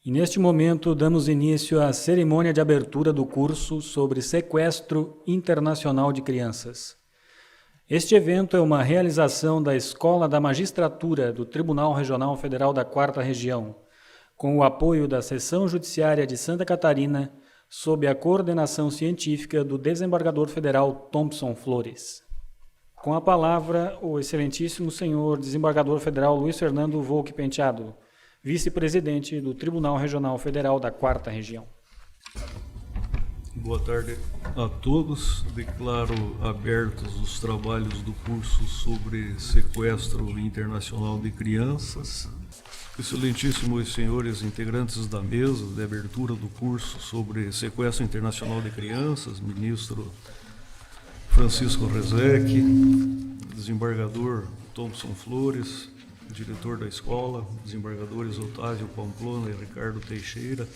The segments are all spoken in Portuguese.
E neste momento damos início à cerimônia de abertura do curso sobre sequestro internacional de crianças. Este evento é uma realização da Escola da Magistratura do Tribunal Regional Federal da 4ª Região, com o apoio da Seção Judiciária de Santa Catarina, sob a coordenação científica do desembargador federal Thompson Flores. Com a palavra, o excelentíssimo senhor desembargador federal Luiz Fernando Volk Penteado, vice-presidente do Tribunal Regional Federal da 4ª Região. Boa tarde a todos. Declaro abertos os trabalhos do curso sobre sequestro internacional de crianças. Excelentíssimos senhores integrantes da mesa de abertura do curso sobre sequestro internacional de crianças, ministro Francisco Rezec, desembargador Thompson Flores, diretor da escola, desembargadores Otávio Pamplona e Ricardo Teixeira,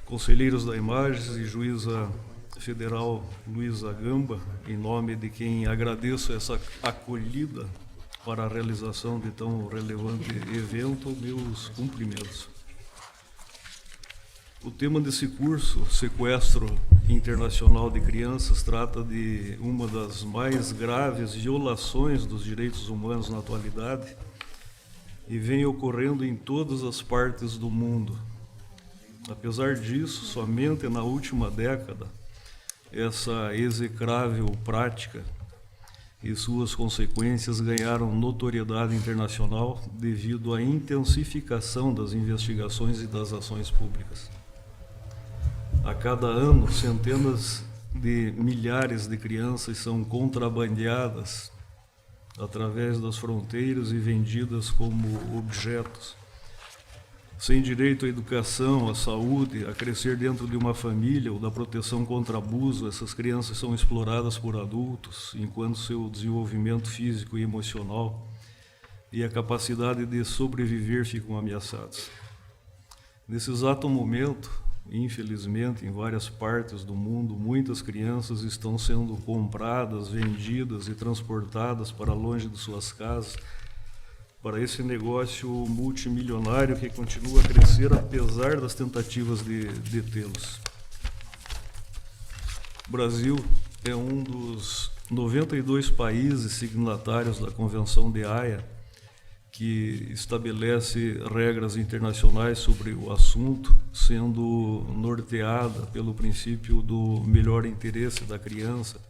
conselheiros da Imagens e juíza federal Luísa Gamba, em nome de quem agradeço essa acolhida para a realização de tão relevante evento, meus cumprimentos. O tema desse curso, Sequestro Internacional de Crianças, trata de uma das mais graves violações dos direitos humanos na atualidade e vem ocorrendo em todas as partes do mundo. Apesar disso, somente na última década, essa execrável prática e suas consequências ganharam notoriedade internacional devido à intensificação das investigações e das ações públicas. A cada ano, centenas de milhares de crianças são contrabandeadas através das fronteiras e vendidas como objetos. Sem direito à educação, à saúde, a crescer dentro de uma família ou da proteção contra abuso, essas crianças são exploradas por adultos, enquanto seu desenvolvimento físico e emocional e a capacidade de sobreviver ficam ameaçados. Nesse exato momento, infelizmente, em várias partes do mundo, muitas crianças estão sendo compradas, vendidas e transportadas para longe de suas casas, para esse negócio multimilionário que continua a crescer apesar das tentativas de detê-los. O Brasil é um dos 92 países signatários da Convenção de Haia, que estabelece regras internacionais sobre o assunto, sendo norteada pelo princípio do melhor interesse da criança,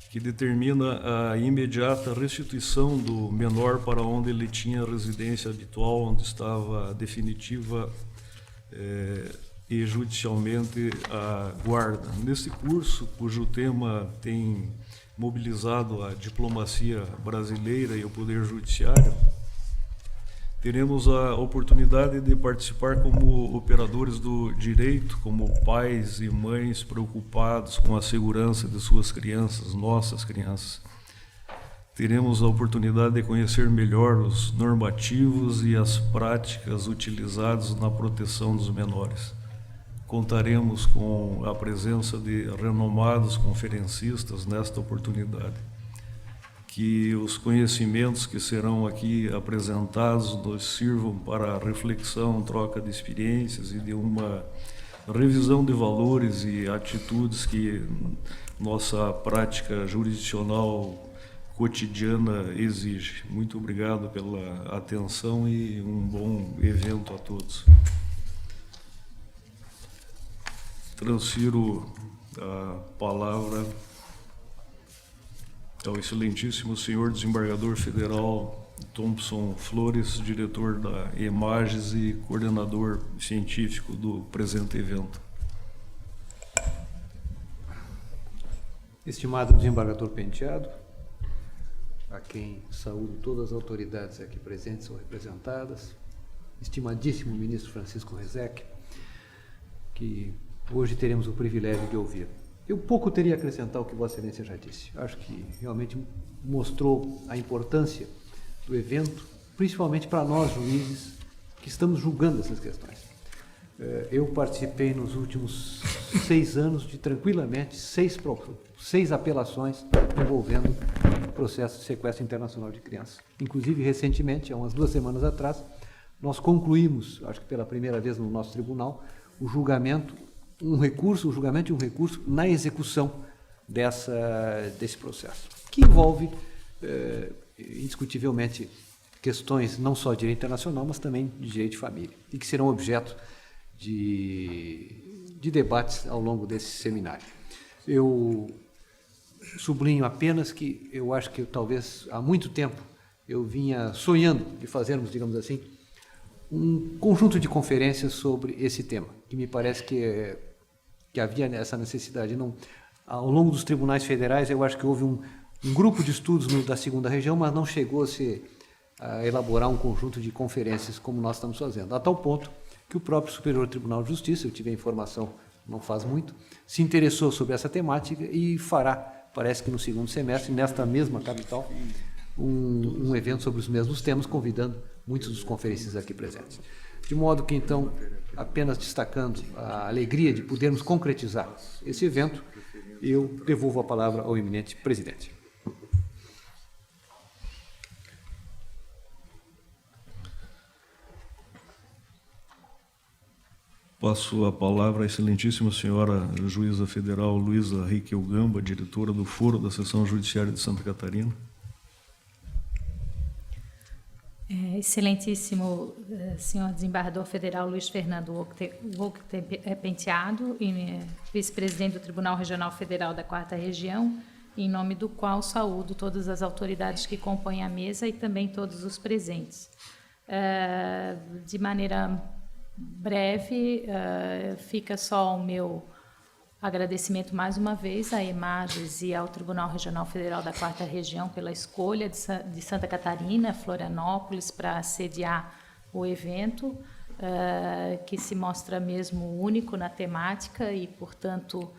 que determina a imediata restituição do menor para onde ele tinha residência habitual, onde estava definitiva e judicialmente a guarda. Nesse curso, cujo tema tem mobilizado a diplomacia brasileira e o Poder Judiciário, teremos a oportunidade de participar como operadores do direito, como pais e mães preocupados com a segurança de suas crianças, nossas crianças. Teremos a oportunidade de conhecer melhor os normativos e as práticas utilizadas na proteção dos menores. Contaremos com a presença de renomados conferencistas nesta oportunidade. Que os conhecimentos que serão aqui apresentados nos sirvam para reflexão, troca de experiências e de uma revisão de valores e atitudes que nossa prática jurisdicional cotidiana exige. Muito obrigado pela atenção e um bom evento a todos. Transfiro a palavra ao excelentíssimo senhor desembargador federal Thompson Flores, diretor da Imagens e coordenador científico do presente evento. Estimado desembargador Penteado, a quem saúdo todas as autoridades aqui presentes ou representadas, estimadíssimo ministro Francisco Rezec, que hoje teremos o privilégio de ouvir. Eu pouco teria a acrescentar o que Vossa Excelência já disse. Acho que realmente mostrou a importância do evento, principalmente para nós juízes que estamos julgando essas questões. Eu participei nos últimos 6 anos de, tranquilamente, 6 apelações envolvendo processo de sequestro internacional de crianças. Inclusive, recentemente, há umas 2 semanas atrás, nós concluímos, acho que pela primeira vez no nosso tribunal, o julgamento e um recurso na execução desse processo, que envolve, indiscutivelmente, questões não só de direito internacional, mas também de direito de família, e que serão objeto de debates ao longo desse seminário. Eu sublinho apenas que eu acho que talvez há muito tempo eu vinha sonhando de fazermos, digamos assim, um conjunto de conferências sobre esse tema, que me parece que havia essa necessidade. Não, ao longo dos tribunais federais, eu acho que houve um grupo de estudos da segunda região, mas não chegou a elaborar um conjunto de conferências como nós estamos fazendo, a tal ponto que o próprio Superior Tribunal de Justiça, eu tive a informação não faz muito, se interessou sobre essa temática e fará, parece que no segundo semestre, nesta mesma capital, um evento sobre os mesmos temas, convidando muitos dos conferencistas aqui presentes. De modo que, então, apenas destacando a alegria de podermos concretizar esse evento, eu devolvo a palavra ao eminente presidente. Passo a palavra à excelentíssima senhora juíza federal Luísa Riquel Gamba, diretora do Foro da Seção Judiciária de Santa Catarina. Excelentíssimo senhor desembargador federal Luiz Fernando Wolk Penteado, vice-presidente do Tribunal Regional Federal da 4ª Região, em nome do qual saúdo todas as autoridades que compõem a mesa e também todos os presentes. De maneira breve, fica só o meu agradecimento mais uma vez à Emages e ao Tribunal Regional Federal da 4ª Região pela escolha de Santa Catarina, Florianópolis, para sediar o evento, que se mostra mesmo único na temática e, portanto,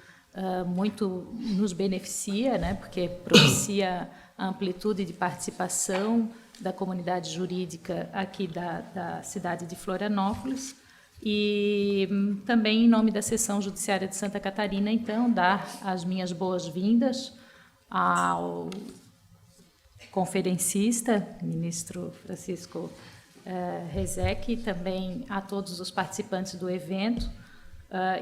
muito nos beneficia, né, porque propicia a amplitude de participação da comunidade jurídica aqui da cidade de Florianópolis. E também, em nome da Seção Judiciária de Santa Catarina, então, dar as minhas boas-vindas ao conferencista, ministro Francisco Rezec, e também a todos os participantes do evento,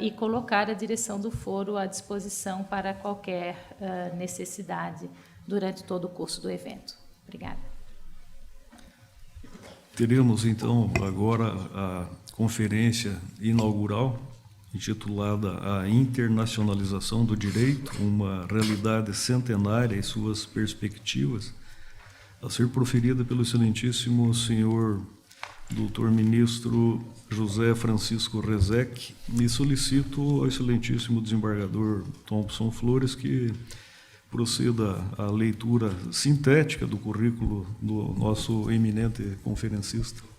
e colocar a direção do foro à disposição para qualquer necessidade durante todo o curso do evento. Obrigada. Teremos, então, agora a conferência inaugural, intitulada A Internacionalização do Direito, uma realidade centenária e suas perspectivas, a ser proferida pelo excelentíssimo senhor doutor ministro José Francisco Rezec, e solicito ao excelentíssimo desembargador Thompson Flores que proceda à leitura sintética do currículo do nosso eminente conferencista.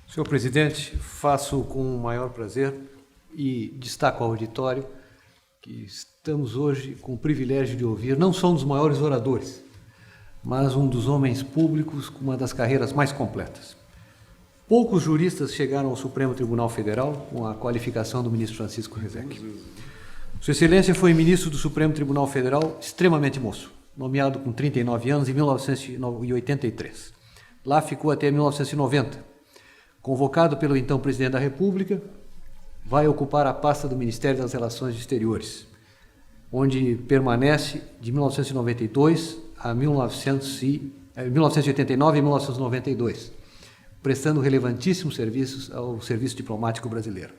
Senhor presidente, faço com o maior prazer e destaco ao auditório que estamos hoje com o privilégio de ouvir não só um dos maiores oradores, mas um dos homens públicos com uma das carreiras mais completas. Poucos juristas chegaram ao Supremo Tribunal Federal com a qualificação do ministro Francisco Rezec. Sua Excelência foi ministro do Supremo Tribunal Federal extremamente moço, nomeado com 39 anos em 1983. Lá ficou até 1990. Convocado pelo então presidente da República, vai ocupar a pasta do Ministério das Relações Exteriores, onde permanece de 1992 a 1989 e 1992, prestando relevantíssimos serviços ao serviço diplomático brasileiro.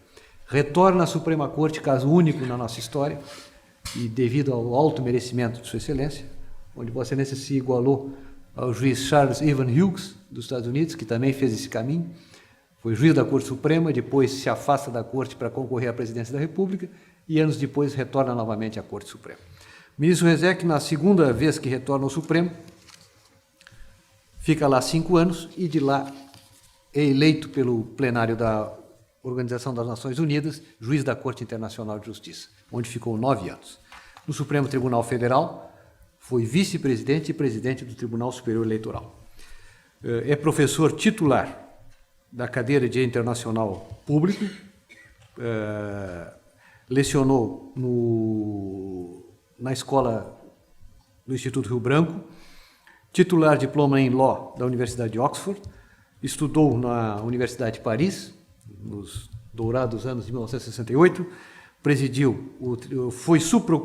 Retorna à Suprema Corte, caso único na nossa história, e devido ao alto merecimento de Sua Excelência, onde Vossa Excelência se igualou ao juiz Charles Evan Hughes, dos Estados Unidos, que também fez esse caminho. Foi juiz da Corte Suprema, depois se afasta da Corte para concorrer à presidência da República e anos depois retorna novamente à Corte Suprema. O ministro Rezec, na segunda vez que retorna ao Supremo, fica lá 5 anos e de lá é eleito pelo plenário da Organização das Nações Unidas, juiz da Corte Internacional de Justiça, onde ficou 9 anos. No Supremo Tribunal Federal, foi vice-presidente e presidente do Tribunal Superior Eleitoral. É professor titular da cadeira de Internacional Público, lecionou na escola do Instituto Rio Branco, titular diploma em Law da Universidade de Oxford, estudou na Universidade de Paris, nos dourados anos de 1968, foi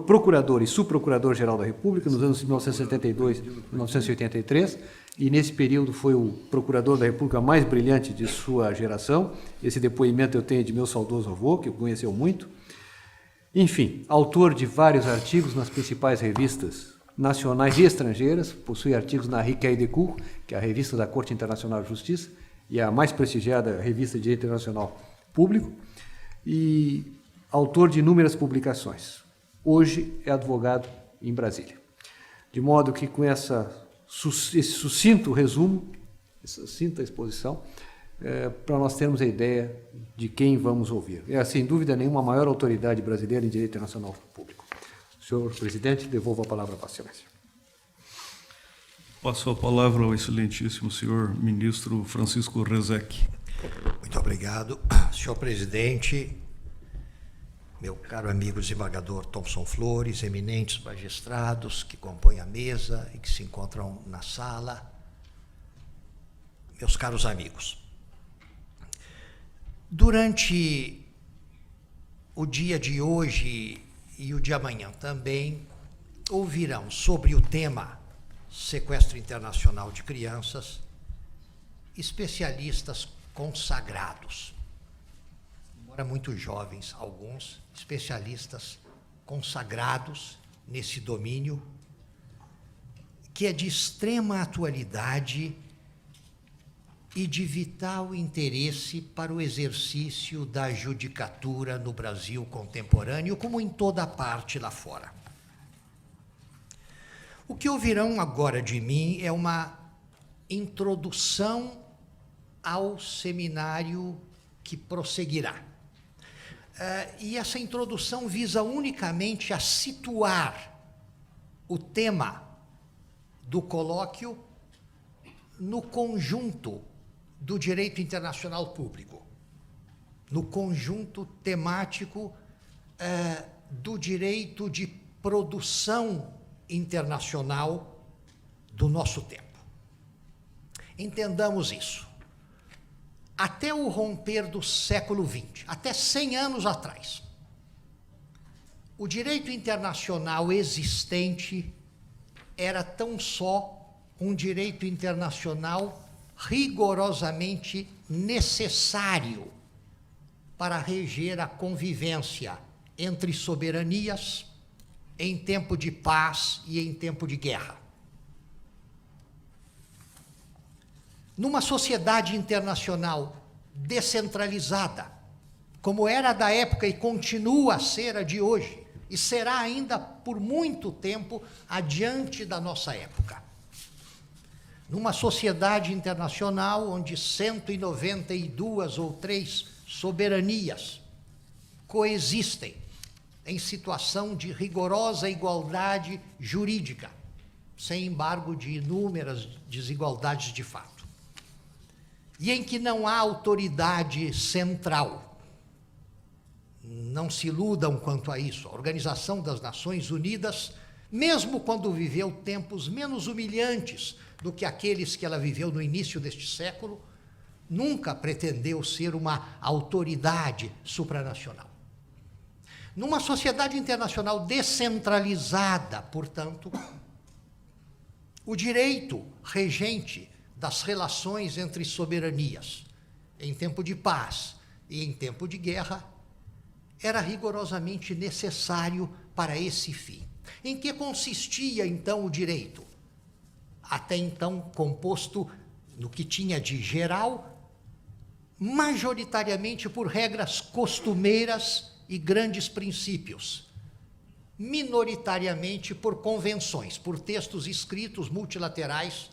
procurador e subprocurador-geral da República nos anos de 1972 e 1983, e nesse período foi o procurador da República mais brilhante de sua geração. Esse depoimento eu tenho de meu saudoso avô, que o conheceu muito. Enfim, autor de vários artigos nas principais revistas nacionais e estrangeiras, possui artigos na Riquet de Cour, que é a revista da Corte Internacional de Justiça, e a mais prestigiada revista de Direito Internacional Público, e autor de inúmeras publicações. Hoje é advogado em Brasília. De modo que com esse sucinto resumo, essa sucinta exposição, para nós termos a ideia de quem vamos ouvir. É, sem dúvida nenhuma, a maior autoridade brasileira em Direito Internacional Público. Senhor presidente, devolvo a palavra para a excelência. Passo a palavra ao excelentíssimo senhor ministro Francisco Rezec. Muito obrigado. Senhor presidente, meu caro amigo desembargador Thomson Flores, eminentes magistrados que compõem a mesa e que se encontram na sala, meus caros amigos. Durante o dia de hoje e o de amanhã também, ouvirão sobre o tema sequestro internacional de crianças especialistas consagrados, embora muito jovens, alguns especialistas consagrados nesse domínio, que é de extrema atualidade e de vital interesse para o exercício da judicatura no Brasil contemporâneo, como em toda parte lá fora. O que ouvirão agora de mim é uma introdução ao seminário que prosseguirá. E essa introdução visa unicamente a situar o tema do colóquio no conjunto do direito internacional público, no conjunto temático do direito de produção internacional do nosso tempo. Entendamos isso. Até o romper do século XX, até 100 anos atrás, o direito internacional existente era tão só um direito internacional rigorosamente necessário para reger a convivência entre soberanias em tempo de paz e em tempo de guerra. Numa sociedade internacional descentralizada, como era a da época e continua a ser a de hoje, e será ainda por muito tempo adiante da nossa época. Numa sociedade internacional onde 192 ou 3 soberanias coexistem em situação de rigorosa igualdade jurídica, sem embargo de inúmeras desigualdades de fato, e em que não há autoridade central. Não se iludam quanto a isso. A Organização das Nações Unidas, mesmo quando viveu tempos menos humilhantes do que aqueles que ela viveu no início deste século, nunca pretendeu ser uma autoridade supranacional. Numa sociedade internacional descentralizada, portanto, o direito regente das relações entre soberanias, em tempo de paz e em tempo de guerra, era rigorosamente necessário para esse fim. Em que consistia, então, o direito? Até então composto, no que tinha de geral, majoritariamente por regras costumeiras e grandes princípios, minoritariamente por convenções, por textos escritos multilaterais,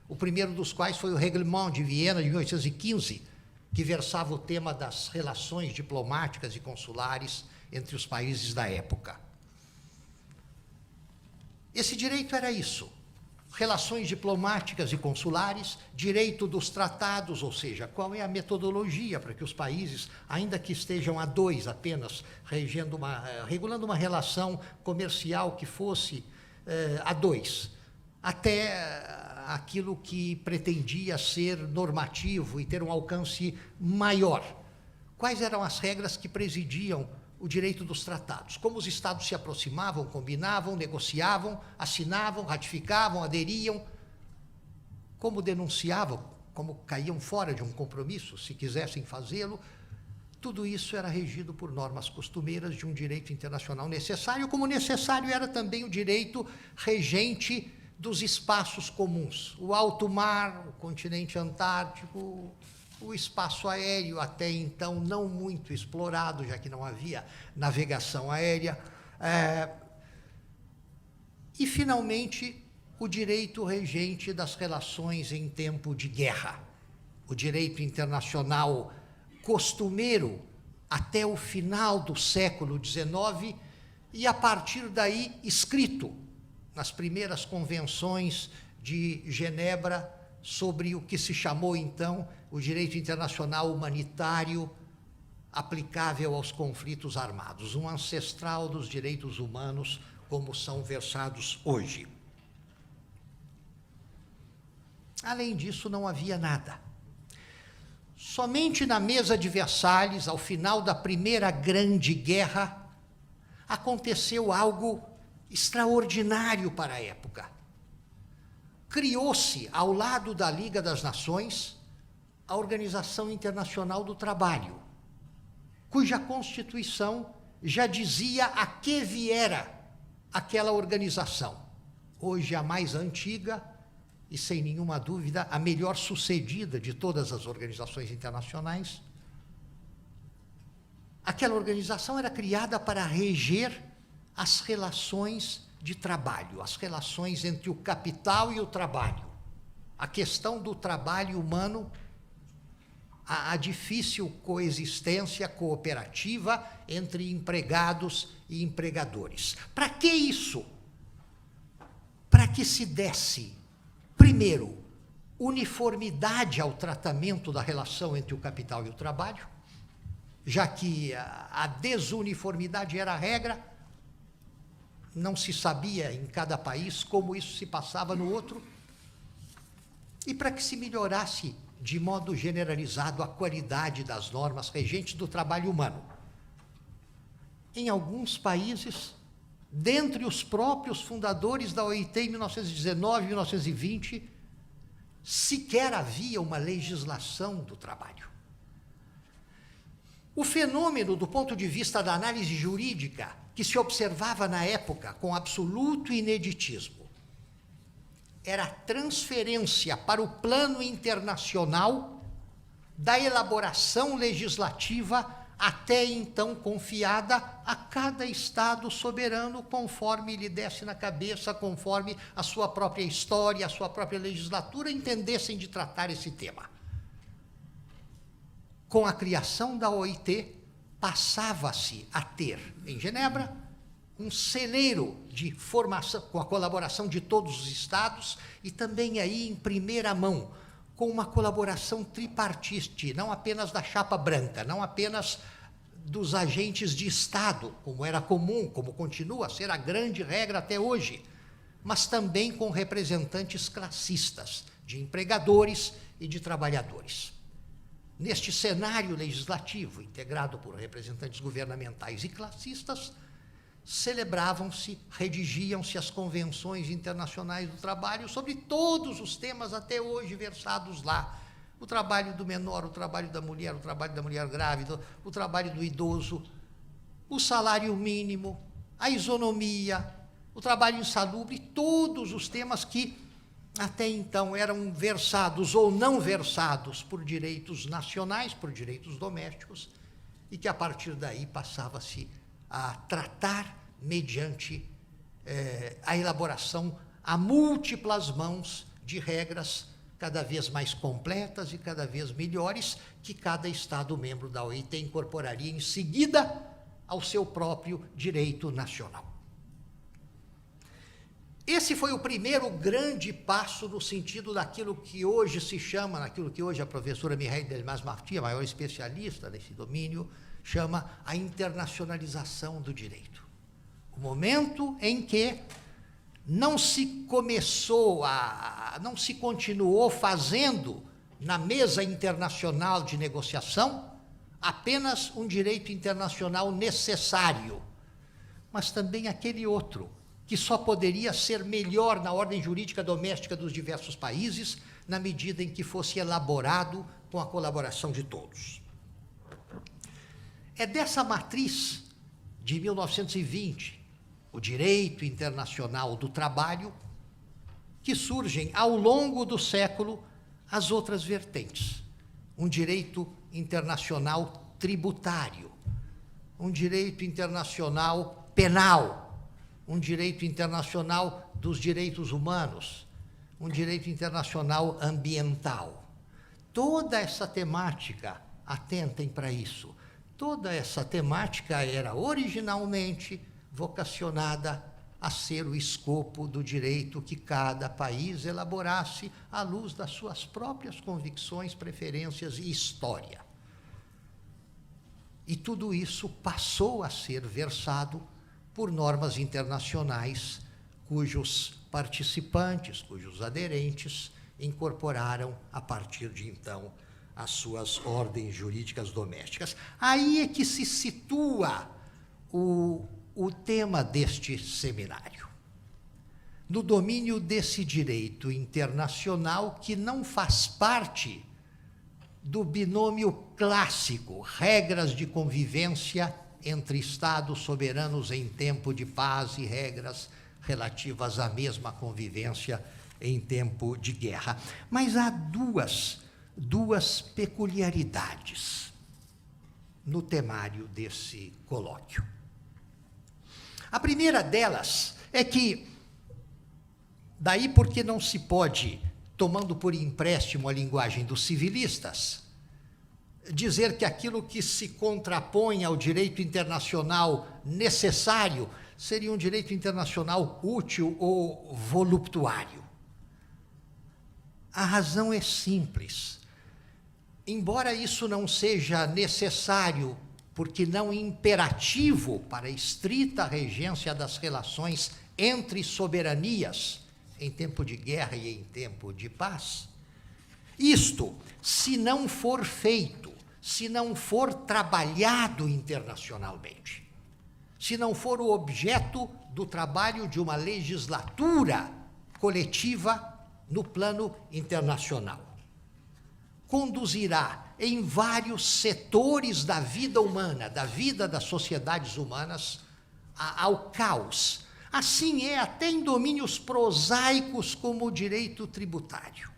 o primeiro dos quais foi o Reglement de Viena, de 1815, que versava o tema das relações diplomáticas e consulares entre os países da época. Esse direito era isso: relações diplomáticas e consulares, direito dos tratados, ou seja, qual é a metodologia para que os países, ainda que estejam a dois apenas, regulando uma relação comercial que fosse a dois, até aquilo que pretendia ser normativo e ter um alcance maior. Quais eram as regras que presidiam o direito dos tratados? Como os Estados se aproximavam, combinavam, negociavam, assinavam, ratificavam, aderiam, como denunciavam, como caíam fora de um compromisso, se quisessem fazê-lo. Tudo isso era regido por normas costumeiras de um direito internacional necessário, como necessário era também o direito regente dos espaços comuns, o alto mar, o continente antártico, o espaço aéreo, até então não muito explorado, já que não havia navegação aérea, e, finalmente, o direito regente das relações em tempo de guerra, o direito internacional costumeiro até o final do século XIX e, a partir daí, escrito nas primeiras convenções de Genebra sobre o que se chamou, então, o direito internacional humanitário aplicável aos conflitos armados, um ancestral dos direitos humanos como são versados hoje. Além disso, não havia nada. Somente na mesa de Versalhes, ao final da Primeira Grande Guerra, aconteceu algo extraordinário para a época. Criou-se, ao lado da Liga das Nações, a Organização Internacional do Trabalho, cuja Constituição já dizia a que viera aquela organização. Hoje a mais antiga e, sem nenhuma dúvida, a melhor sucedida de todas as organizações internacionais. Aquela organização era criada para reger as relações de trabalho, as relações entre o capital e o trabalho, a questão do trabalho humano, a difícil coexistência cooperativa entre empregados e empregadores. Para que isso? Para que se desse, primeiro, uniformidade ao tratamento da relação entre o capital e o trabalho, já que a desuniformidade era a regra, não se sabia em cada país como isso se passava no outro, e para que se melhorasse de modo generalizado a qualidade das normas regentes do trabalho humano. Em alguns países, dentre os próprios fundadores da OIT em 1919 e 1920, sequer havia uma legislação do trabalho. O fenômeno, do ponto de vista da análise jurídica, que se observava na época com absoluto ineditismo, era a transferência para o plano internacional da elaboração legislativa até então confiada a cada Estado soberano, conforme lhe desse na cabeça, conforme a sua própria história, a sua própria legislatura entendessem de tratar esse tema. Com a criação da OIT, passava-se a ter, em Genebra, um celeiro de formação, com a colaboração de todos os Estados, e também aí em primeira mão, com uma colaboração tripartite, não apenas da chapa branca, não apenas dos agentes de Estado, como era comum, como continua a ser a grande regra até hoje, mas também com representantes classistas, de empregadores e de trabalhadores. Neste cenário legislativo, integrado por representantes governamentais e classistas, celebravam-se, redigiam-se as convenções internacionais do trabalho sobre todos os temas até hoje versados lá. O trabalho do menor, o trabalho da mulher grávida, o trabalho do idoso, o salário mínimo, a isonomia, o trabalho insalubre, todos os temas que até então eram versados ou não versados por direitos nacionais, por direitos domésticos, e que a partir daí passava-se a tratar mediante a elaboração a múltiplas mãos de regras cada vez mais completas e cada vez melhores, que cada Estado membro da OIT incorporaria em seguida ao seu próprio direito nacional. Esse foi o primeiro grande passo no sentido daquilo que hoje se chama, naquilo que hoje a professora Mireille Delmas-Marty, a maior especialista nesse domínio, chama a internacionalização do direito. O momento em que não se continuou fazendo na mesa internacional de negociação apenas um direito internacional necessário, mas também aquele outro, que só poderia ser melhor na ordem jurídica doméstica dos diversos países, na medida em que fosse elaborado com a colaboração de todos. É dessa matriz de 1920, o direito internacional do trabalho, que surgem ao longo do século as outras vertentes. Um direito internacional tributário, um direito internacional penal, um direito internacional dos direitos humanos, um direito internacional ambiental. Toda essa temática, atentem para isso, toda essa temática era originalmente vocacionada a ser o escopo do direito que cada país elaborasse à luz das suas próprias convicções, preferências e história. E tudo isso passou a ser versado por normas internacionais cujos participantes, cujos aderentes, incorporaram, a partir de então, as suas ordens jurídicas domésticas. Aí é que se situa o tema deste seminário, no domínio desse direito internacional que não faz parte do binômio clássico, regras de convivência entre Estados soberanos em tempo de paz e regras relativas à mesma convivência em tempo de guerra. Mas há duas peculiaridades no temário desse colóquio. A primeira delas é que, daí porque não se pode, tomando por empréstimo a linguagem dos civilistas, dizer que aquilo que se contrapõe ao direito internacional necessário seria um direito internacional útil ou voluptuário. A razão é simples. Embora isso não seja necessário, porque não imperativo para a estrita regência das relações entre soberanias em tempo de guerra e em tempo de paz, isto, se não for feito, se não for trabalhado internacionalmente, se não for o objeto do trabalho de uma legislatura coletiva no plano internacional, conduzirá em vários setores da vida humana, da vida das sociedades humanas, ao caos. Assim é até em domínios prosaicos como o direito tributário.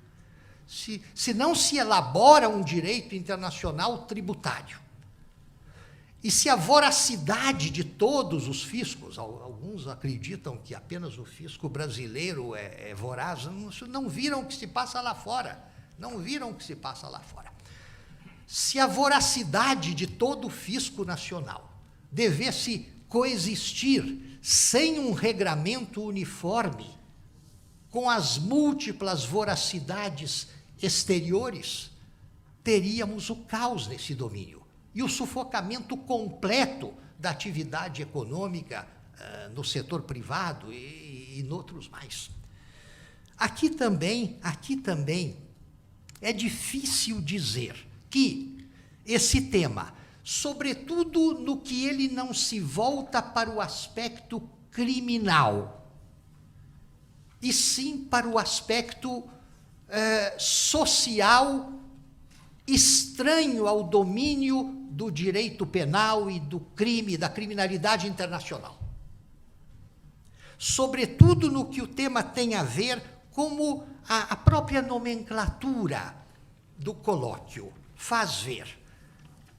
Se não se elabora um direito internacional tributário, e se a voracidade de todos os fiscos, alguns acreditam que apenas o fisco brasileiro é voraz, não viram o que se passa lá fora, não viram o que se passa lá fora. Se a voracidade de todo o fisco nacional devesse coexistir sem um regramento uniforme, com as múltiplas voracidades exteriores, teríamos o caos nesse domínio e o sufocamento completo da atividade econômica no setor privado e noutros mais. Aqui também é difícil dizer que esse tema, sobretudo no que ele não se volta para o aspecto criminal, e sim para o aspecto social estranho ao domínio do direito penal e do crime, da criminalidade internacional. Sobretudo no que o tema tem a ver como a própria nomenclatura do colóquio faz ver,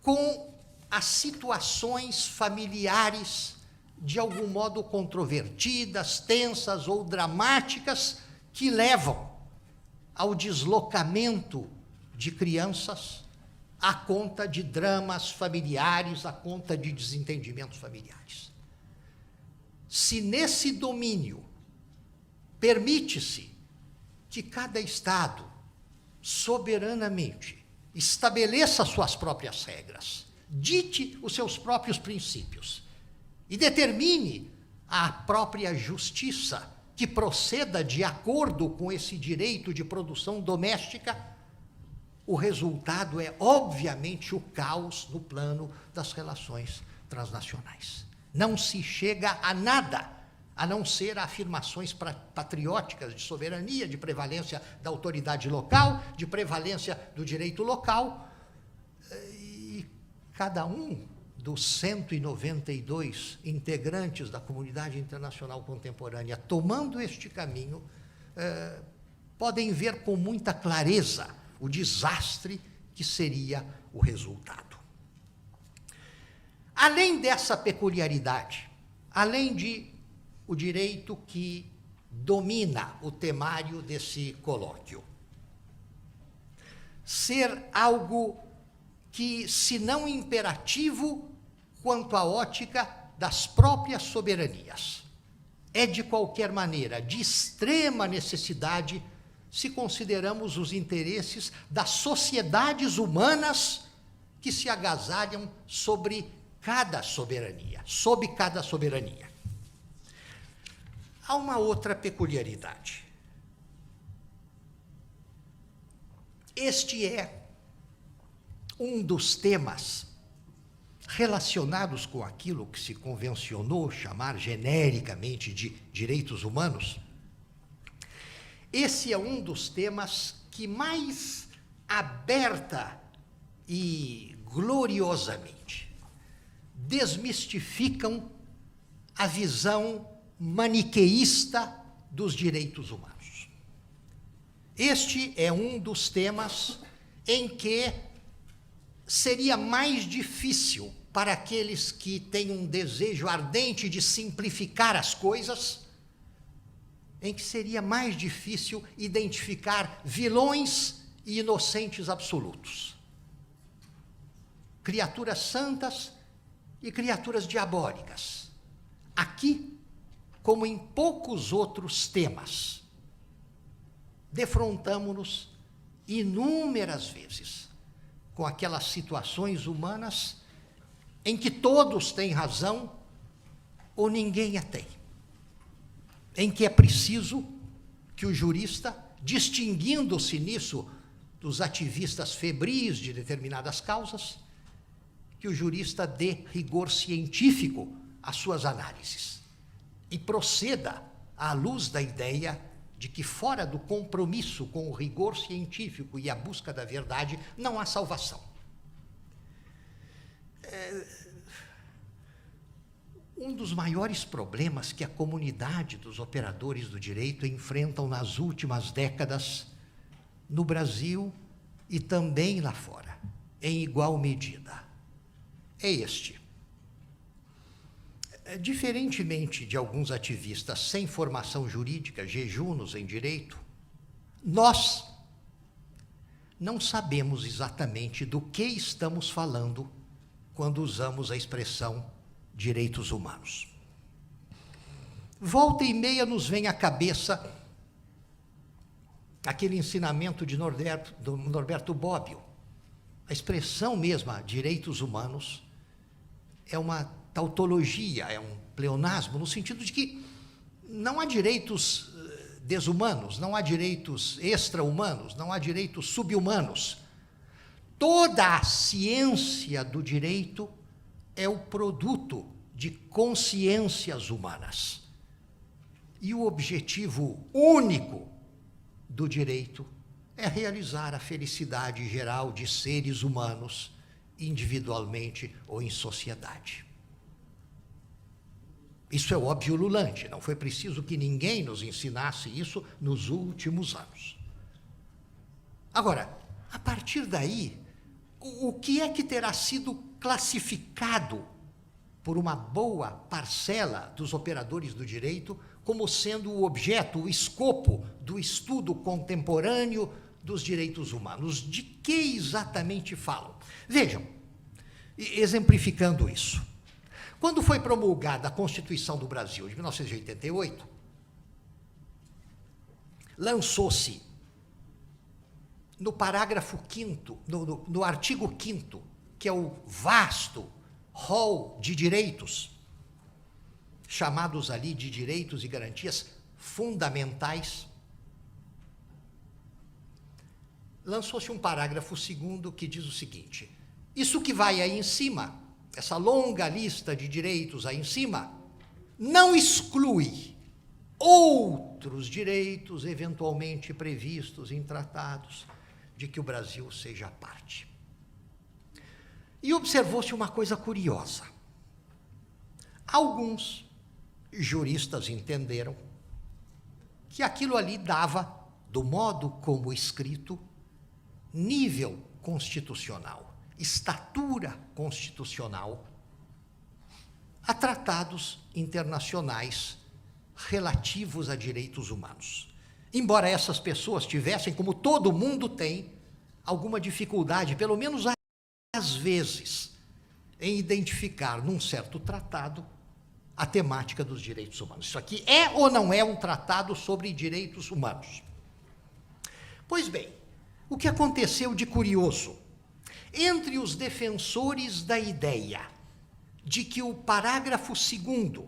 com as situações familiares de algum modo controvertidas, tensas ou dramáticas que levam ao deslocamento de crianças à conta de dramas familiares, à conta de desentendimentos familiares. Se nesse domínio permite-se que cada Estado soberanamente estabeleça suas próprias regras, dite os seus próprios princípios e determine a própria justiça que proceda de acordo com esse direito de produção doméstica, o resultado é, obviamente, o caos no plano das relações transnacionais. Não se chega a nada, a não ser a afirmações patrióticas de soberania, de prevalência da autoridade local, de prevalência do direito local, e cada um dos 192 integrantes da comunidade internacional contemporânea tomando este caminho, podem ver com muita clareza o desastre que seria o resultado. Além dessa peculiaridade, além de o direito que domina o temário desse colóquio ser algo que, se não imperativo, quanto à ótica das próprias soberanias, é, de qualquer maneira, de extrema necessidade se consideramos os interesses das sociedades humanas que se agasalham sobre cada soberania, sob cada soberania. Há uma outra peculiaridade. Este é um dos temas relacionados com aquilo que se convencionou chamar genericamente de direitos humanos. Esse é um dos temas que mais aberta e gloriosamente desmistificam a visão maniqueísta dos direitos humanos. Este é um dos temas em que seria mais difícil para aqueles que têm um desejo ardente de simplificar as coisas, em que seria mais difícil identificar vilões e inocentes absolutos, criaturas santas e criaturas diabólicas. Aqui, como em poucos outros temas, defrontamo-nos inúmeras vezes com aquelas situações humanas em que todos têm razão ou ninguém a tem, em que é preciso que o jurista, distinguindo-se nisso dos ativistas febris de determinadas causas, que o jurista dê rigor científico às suas análises e proceda à luz da ideia de que, fora do compromisso com o rigor científico e a busca da verdade, não há salvação. Um dos maiores problemas que a comunidade dos operadores do direito enfrentam nas últimas décadas, no Brasil e também lá fora, em igual medida, é este. Diferentemente de alguns ativistas sem formação jurídica, jejunos em direito, nós não sabemos exatamente do que estamos falando quando usamos a expressão direitos humanos. Volta e meia nos vem à cabeça aquele ensinamento de Norberto Bobbio. A expressão mesma, direitos humanos, é uma tautologia, é um pleonasmo, no sentido de que não há direitos desumanos, não há direitos extra-humanos, não há direitos sub-humanos. Toda a ciência do direito é o produto de consciências humanas. E o objetivo único do direito é realizar a felicidade geral de seres humanos, individualmente ou em sociedade. Isso é óbvio ululante, não foi preciso que ninguém nos ensinasse isso nos últimos anos. Agora, a partir daí, o que é que terá sido classificado por uma boa parcela dos operadores do direito como sendo o objeto, o escopo do estudo contemporâneo dos direitos humanos? De que exatamente falam? Vejam, exemplificando isso. Quando foi promulgada a Constituição do Brasil, de 1988, lançou-se no parágrafo 5º, no artigo 5º, que é o vasto rol de direitos, chamados ali de direitos e garantias fundamentais, lançou-se um parágrafo 2º que diz o seguinte: isso que vai aí em cima, essa longa lista de direitos aí em cima, não exclui outros direitos eventualmente previstos em tratados de que o Brasil seja parte. E observou-se uma coisa curiosa. Alguns juristas entenderam que aquilo ali dava, do modo como escrito, nível constitucional, estatura constitucional a tratados internacionais relativos a direitos humanos. Embora essas pessoas tivessem, como todo mundo tem, alguma dificuldade, pelo menos às vezes, em identificar num certo tratado a temática dos direitos humanos. Isso aqui é ou não é um tratado sobre direitos humanos? Pois bem, o que aconteceu de curioso? Entre os defensores da ideia de que o parágrafo 2º,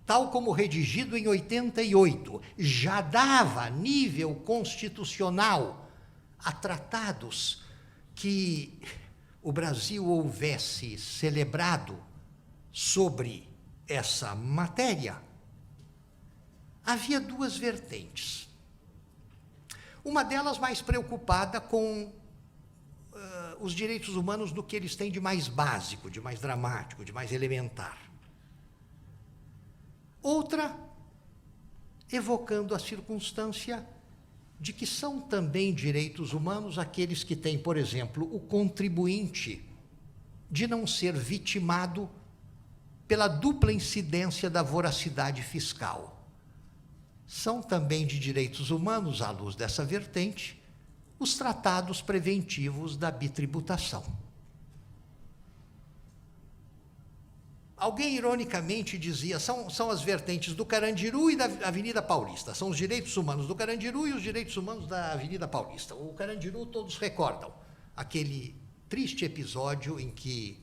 tal como redigido em 88, já dava nível constitucional a tratados que o Brasil houvesse celebrado sobre essa matéria, havia duas vertentes. Uma delas mais preocupada com os direitos humanos no que eles têm de mais básico, de mais dramático, de mais elementar. Outra, evocando a circunstância de que são também direitos humanos aqueles que têm, por exemplo, o contribuinte de não ser vitimado pela dupla incidência da voracidade fiscal. São também de direitos humanos, à luz dessa vertente, os tratados preventivos da bitributação. Alguém ironicamente dizia, são as vertentes do Carandiru e da Avenida Paulista, são os direitos humanos do Carandiru e os direitos humanos da Avenida Paulista. O Carandiru todos recordam, aquele triste episódio em que,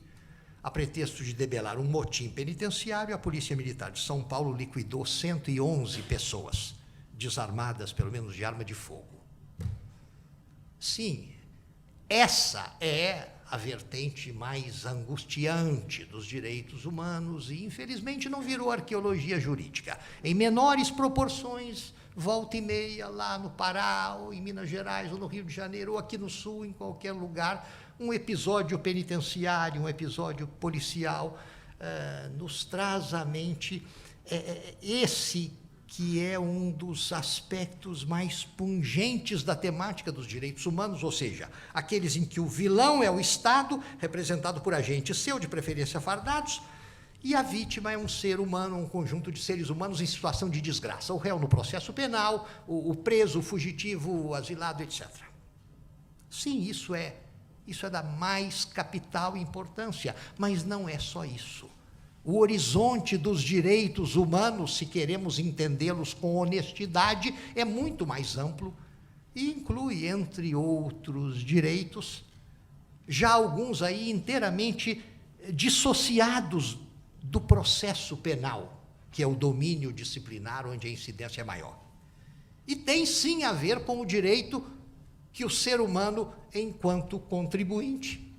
a pretexto de debelar um motim penitenciário, a Polícia Militar de São Paulo liquidou 111 pessoas, desarmadas pelo menos de arma de fogo. Sim, essa é a vertente mais angustiante dos direitos humanos e, infelizmente, não virou arqueologia jurídica. Em menores proporções, volta e meia, lá no Pará, ou em Minas Gerais, ou no Rio de Janeiro, ou aqui no Sul, em qualquer lugar, um episódio penitenciário, um episódio policial, nos traz à mente esse que é um dos aspectos mais pungentes da temática dos direitos humanos, ou seja, aqueles em que o vilão é o Estado, representado por agentes seu, de preferência fardados, e a vítima é um ser humano, um conjunto de seres humanos em situação de desgraça, o réu no processo penal, o preso, o fugitivo, o asilado, etc. Sim, isso é da mais capital importância, mas não é só isso. O horizonte dos direitos humanos, se queremos entendê-los com honestidade, é muito mais amplo e inclui, entre outros direitos, já alguns aí inteiramente dissociados do processo penal, que é o domínio disciplinar, onde a incidência é maior. E tem sim a ver com o direito que o ser humano, enquanto contribuinte,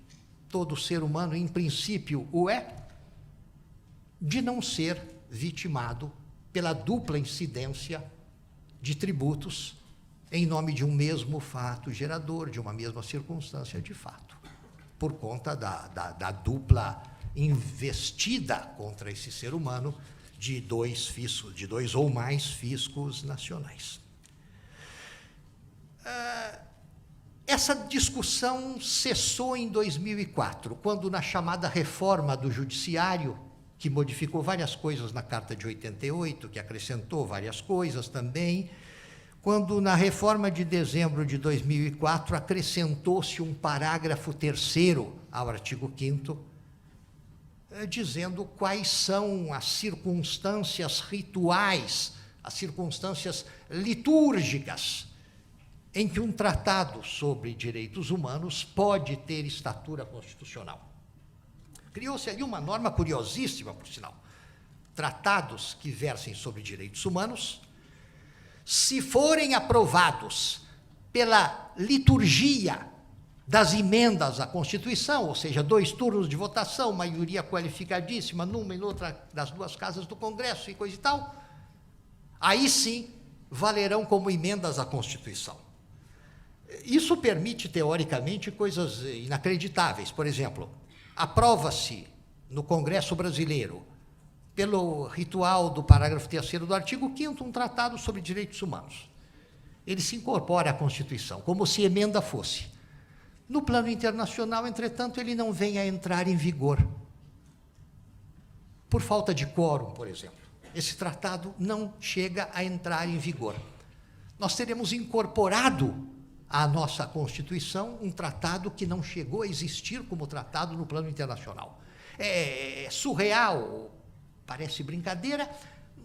todo ser humano em princípio o é, de não ser vitimado pela dupla incidência de tributos em nome de um mesmo fato gerador, de uma mesma circunstância de fato, por conta da dupla investida contra esse ser humano de dois ou mais fiscos nacionais. Essa discussão cessou em 2004, quando, na chamada reforma do Judiciário, que modificou várias coisas na Carta de 88, que acrescentou várias coisas também, quando, na reforma de dezembro de 2004, acrescentou-se um parágrafo 3º ao artigo 5º, dizendo quais são as circunstâncias rituais, as circunstâncias litúrgicas, em que um tratado sobre direitos humanos pode ter estatura constitucional. Criou-se ali uma norma curiosíssima, por sinal. Tratados que versem sobre direitos humanos se forem aprovados pela liturgia das emendas à Constituição, ou seja, 2 turnos de votação, maioria qualificadíssima, numa e noutra das 2 casas do Congresso e coisa e tal, aí sim valerão como emendas à Constituição. Isso permite, teoricamente, coisas inacreditáveis. Por exemplo, aprova-se no Congresso brasileiro, pelo ritual do parágrafo 3º do artigo 5º, um tratado sobre direitos humanos. Ele se incorpora à Constituição, como se emenda fosse. No plano internacional, entretanto, ele não vem a entrar em vigor. Por falta de quórum, por exemplo. Esse tratado não chega a entrar em vigor. Nós teremos incorporado à nossa Constituição um tratado que não chegou a existir como tratado no plano internacional. É surreal, parece brincadeira,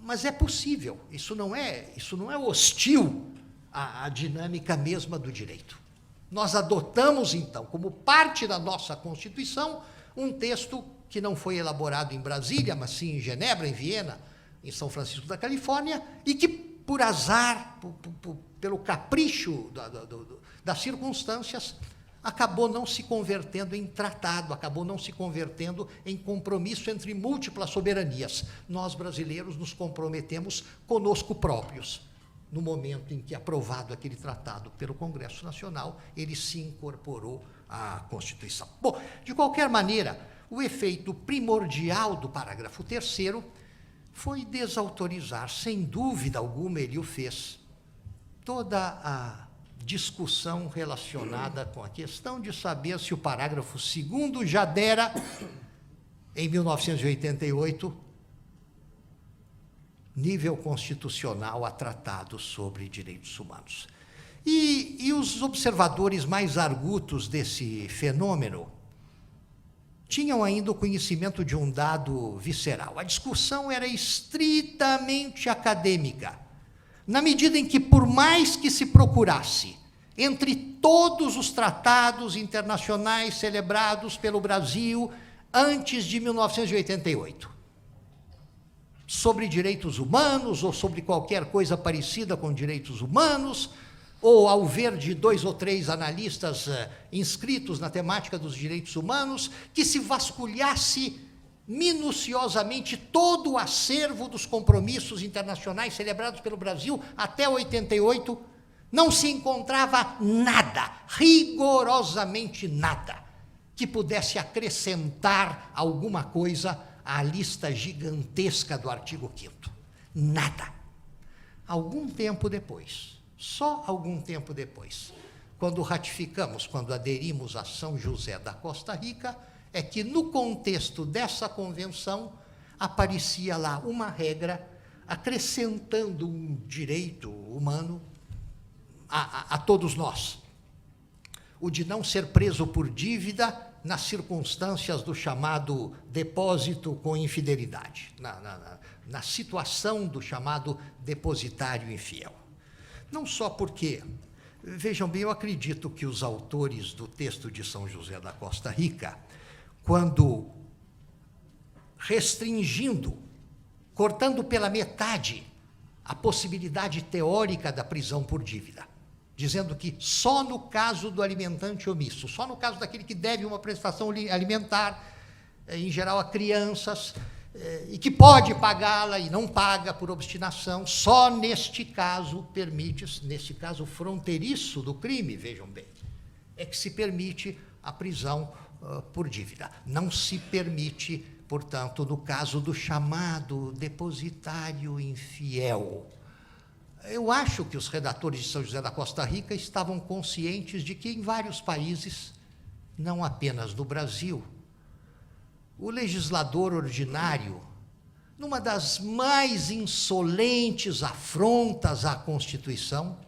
mas é possível. Isso não é hostil à dinâmica mesma do direito. Nós adotamos, então, como parte da nossa Constituição, um texto que não foi elaborado em Brasília, mas sim em Genebra, em Viena, em São Francisco da Califórnia, e que, por azar, pelo capricho das circunstâncias, acabou não se convertendo em tratado, acabou não se convertendo em compromisso entre múltiplas soberanias. Nós, brasileiros, nos comprometemos conosco próprios. No momento em que, aprovado aquele tratado pelo Congresso Nacional, ele se incorporou à Constituição. Bom, de qualquer maneira, o efeito primordial do parágrafo 3º foi desautorizar, sem dúvida alguma ele o fez, toda a discussão relacionada com a questão de saber se o parágrafo 2º já dera, em 1988, nível constitucional a tratado sobre direitos humanos. E os observadores mais argutos desse fenômeno tinham ainda o conhecimento de um dado visceral. A discussão era estritamente acadêmica, na medida em que, por mais que se procurasse, entre todos os tratados internacionais celebrados pelo Brasil antes de 1988, sobre direitos humanos, ou sobre qualquer coisa parecida com direitos humanos, ou ao ver de 2 ou 3 analistas inscritos na temática dos direitos humanos, que se vasculhasse minuciosamente todo o acervo dos compromissos internacionais celebrados pelo Brasil até 88, não se encontrava nada, rigorosamente nada, que pudesse acrescentar alguma coisa à lista gigantesca do artigo 5º. Nada. Algum tempo depois, só algum tempo depois, quando ratificamos, quando aderimos a São José da Costa Rica, é que no contexto dessa convenção aparecia lá uma regra acrescentando um direito humano a todos nós. O de não ser preso por dívida nas circunstâncias do chamado depósito com infidelidade, na situação do chamado depositário infiel. Não só porque, vejam bem, eu acredito que os autores do texto de São José da Costa Rica, quando restringindo, cortando pela metade a possibilidade teórica da prisão por dívida, dizendo que só no caso do alimentante omisso, só no caso daquele que deve uma prestação alimentar, em geral a crianças, e que pode pagá-la e não paga por obstinação, só neste caso permite, neste caso fronteiriço do crime, vejam bem, é que se permite a prisão por dívida. Não se permite, portanto, no caso do chamado depositário infiel. Eu acho que os redatores de São José da Costa Rica estavam conscientes de que em vários países, não apenas no Brasil, o legislador ordinário, numa das mais insolentes afrontas à Constituição,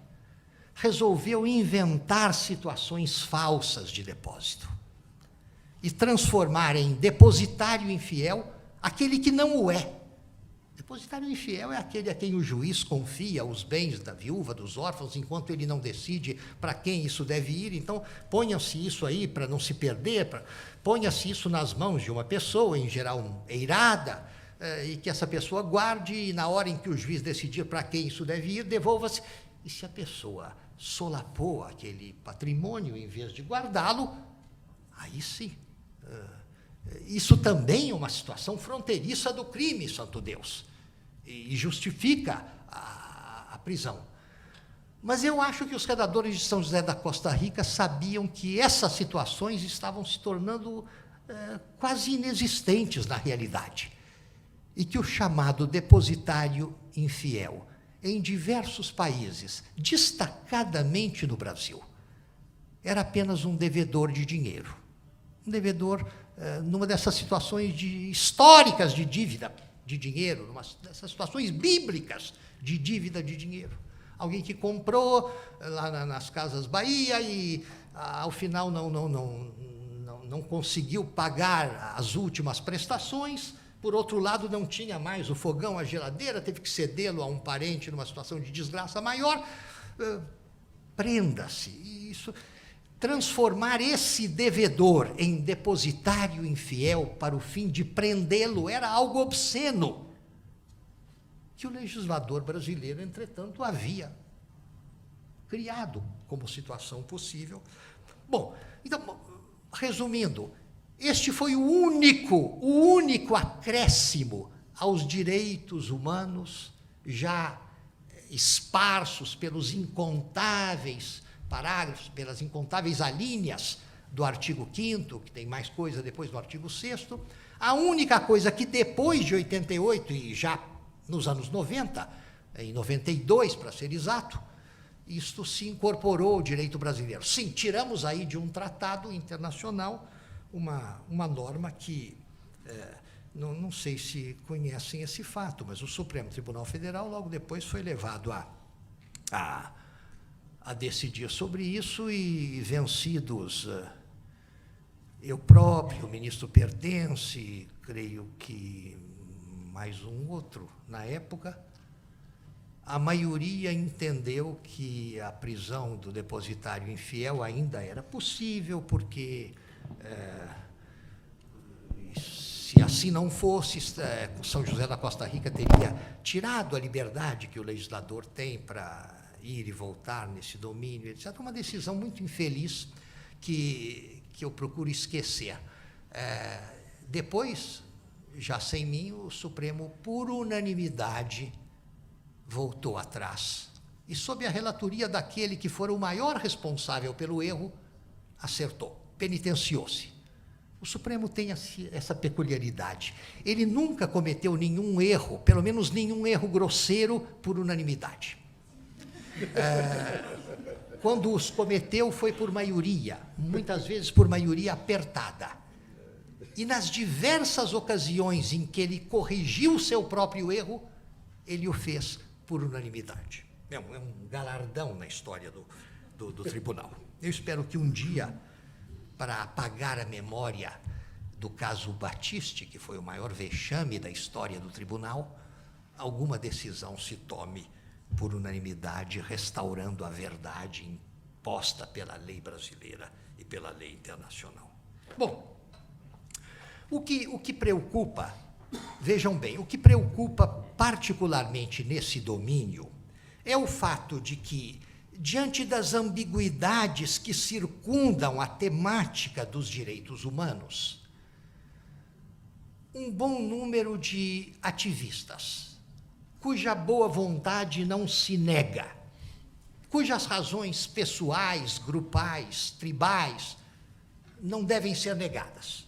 resolveu inventar situações falsas de depósito e transformar em depositário infiel aquele que não o é. Depositário infiel é aquele a quem o juiz confia os bens da viúva, dos órfãos, enquanto ele não decide para quem isso deve ir. Então, ponha-se isso aí para não se perder, ponha-se isso nas mãos de uma pessoa, em geral eirada, e que essa pessoa guarde, e na hora em que o juiz decidir para quem isso deve ir, devolva-se. E se a pessoa solapou aquele patrimônio em vez de guardá-lo, aí sim. Isso também é uma situação fronteiriça do crime, santo Deus, e justifica a prisão. Mas eu acho que os redatores de São José da Costa Rica sabiam que essas situações estavam se tornando quase inexistentes na realidade, e que o chamado depositário infiel, em diversos países, destacadamente no Brasil, era apenas um devedor de dinheiro. Um devedor, numa dessas situações históricas de dívida de dinheiro, numa dessas situações bíblicas de dívida de dinheiro. Alguém que comprou lá nas Casas Bahia e, ao final, não conseguiu pagar as últimas prestações. Por outro lado, não tinha mais o fogão, a geladeira, teve que cedê-lo a um parente numa situação de desgraça maior. Prenda-se. Isso, transformar esse devedor em depositário infiel para o fim de prendê-lo era algo obsceno, que o legislador brasileiro, entretanto, havia criado como situação possível. Bom, então, resumindo, este foi o único acréscimo aos direitos humanos, já esparsos pelos incontáveis parágrafos, pelas incontáveis alíneas do artigo 5º, que tem mais coisa depois do artigo 6º. A única coisa que depois de 88, e já nos anos 90, em 92 para ser exato, isto se incorporou ao direito brasileiro. Sim, tiramos aí de um tratado internacional uma norma que, não sei se conhecem esse fato, mas o Supremo Tribunal Federal logo depois foi levado a decidir sobre isso, e vencidos eu próprio, o ministro Pertence, creio que mais um outro na época, a maioria entendeu que a prisão do depositário infiel ainda era possível, porque se assim não fosse, São José da Costa Rica teria tirado a liberdade que o legislador tem para ir e voltar nesse domínio, etc. Uma decisão muito infeliz que eu procuro esquecer. Depois, já sem mim, o Supremo, por unanimidade, voltou atrás. E, sob a relatoria daquele que fora o maior responsável pelo erro, acertou, penitenciou-se. O Supremo tem essa peculiaridade. Ele nunca cometeu nenhum erro, pelo menos nenhum erro grosseiro, por unanimidade. Quando os cometeu, foi por maioria, muitas vezes por maioria apertada. E nas diversas ocasiões em que ele corrigiu o seu próprio erro, ele o fez por unanimidade. É um galardão na história do tribunal. Eu espero que um dia, para apagar a memória do caso Batiste, que foi o maior vexame da história do tribunal, alguma decisão se tome por unanimidade, restaurando a verdade imposta pela lei brasileira e pela lei internacional. Bom, o que preocupa, vejam bem, o que preocupa particularmente nesse domínio é o fato de que, diante das ambiguidades que circundam a temática dos direitos humanos, um bom número de ativistas, cuja boa vontade não se nega, cujas razões pessoais, grupais, tribais, não devem ser negadas.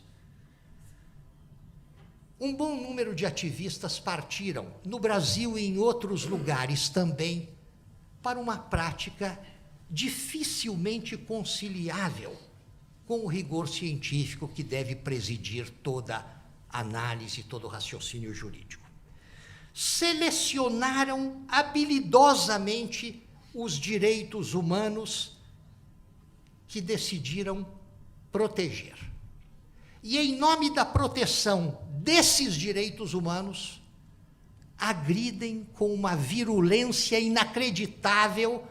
Um bom número de ativistas partiram, no Brasil e em outros lugares também, para uma prática dificilmente conciliável com o rigor científico que deve presidir toda análise, todo raciocínio jurídico. Selecionaram habilidosamente os direitos humanos que decidiram proteger. E, em nome da proteção desses direitos humanos, agridem com uma virulência inacreditável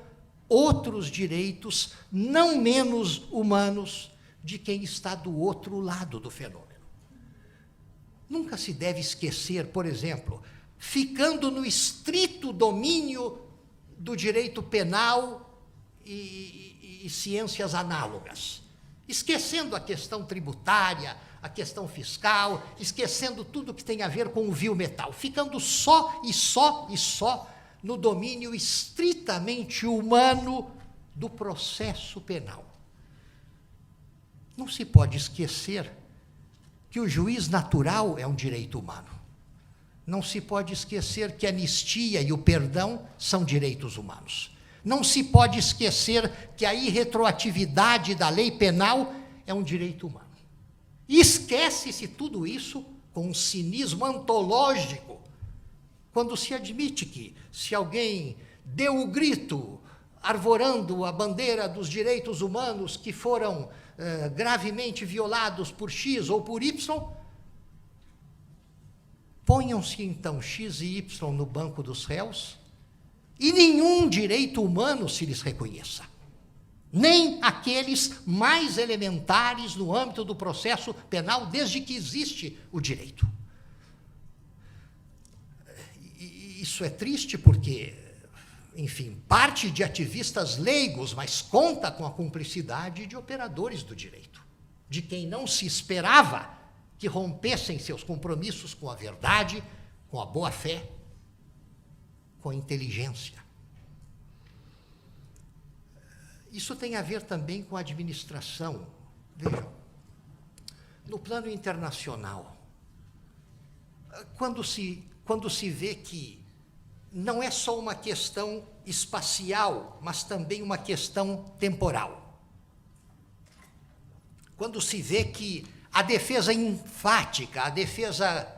outros direitos não menos humanos de quem está do outro lado do fenômeno. Nunca se deve esquecer, por exemplo, ficando no estrito domínio do direito penal e ciências análogas, esquecendo a questão tributária, a questão fiscal, esquecendo tudo que tem a ver com o vil metal, ficando só no domínio estritamente humano do processo penal. Não se pode esquecer que o juiz natural é um direito humano. Não se pode esquecer que a anistia e o perdão são direitos humanos. Não se pode esquecer que a irretroatividade da lei penal é um direito humano. E esquece-se tudo isso com um cinismo antológico, quando se admite que, se alguém deu o grito arvorando a bandeira dos direitos humanos que foram gravemente violados por X ou por Y, ponham-se então X e Y no banco dos réus e nenhum direito humano se lhes reconheça, nem aqueles mais elementares no âmbito do processo penal, desde que existe o direito. E isso é triste porque, enfim, parte de ativistas leigos, mas conta com a cumplicidade de operadores do direito, de quem não se esperava que rompessem seus compromissos com a verdade, com a boa-fé, com a inteligência. Isso tem a ver também com a administração. Vejam, no plano internacional, quando se vê que não é só uma questão espacial, mas também uma questão temporal. Quando se vê que a defesa enfática, a defesa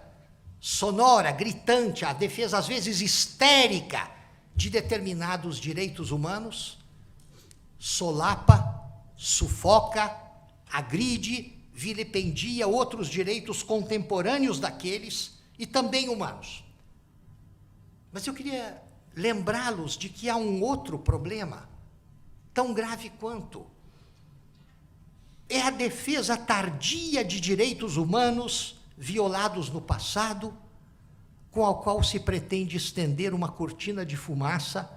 sonora, gritante, a defesa às vezes histérica de determinados direitos humanos solapa, sufoca, agride, vilipendia outros direitos contemporâneos daqueles e também humanos. Mas eu queria lembrá-los de que há um outro problema, tão grave quanto. É a defesa tardia de direitos humanos violados no passado, com a qual se pretende estender uma cortina de fumaça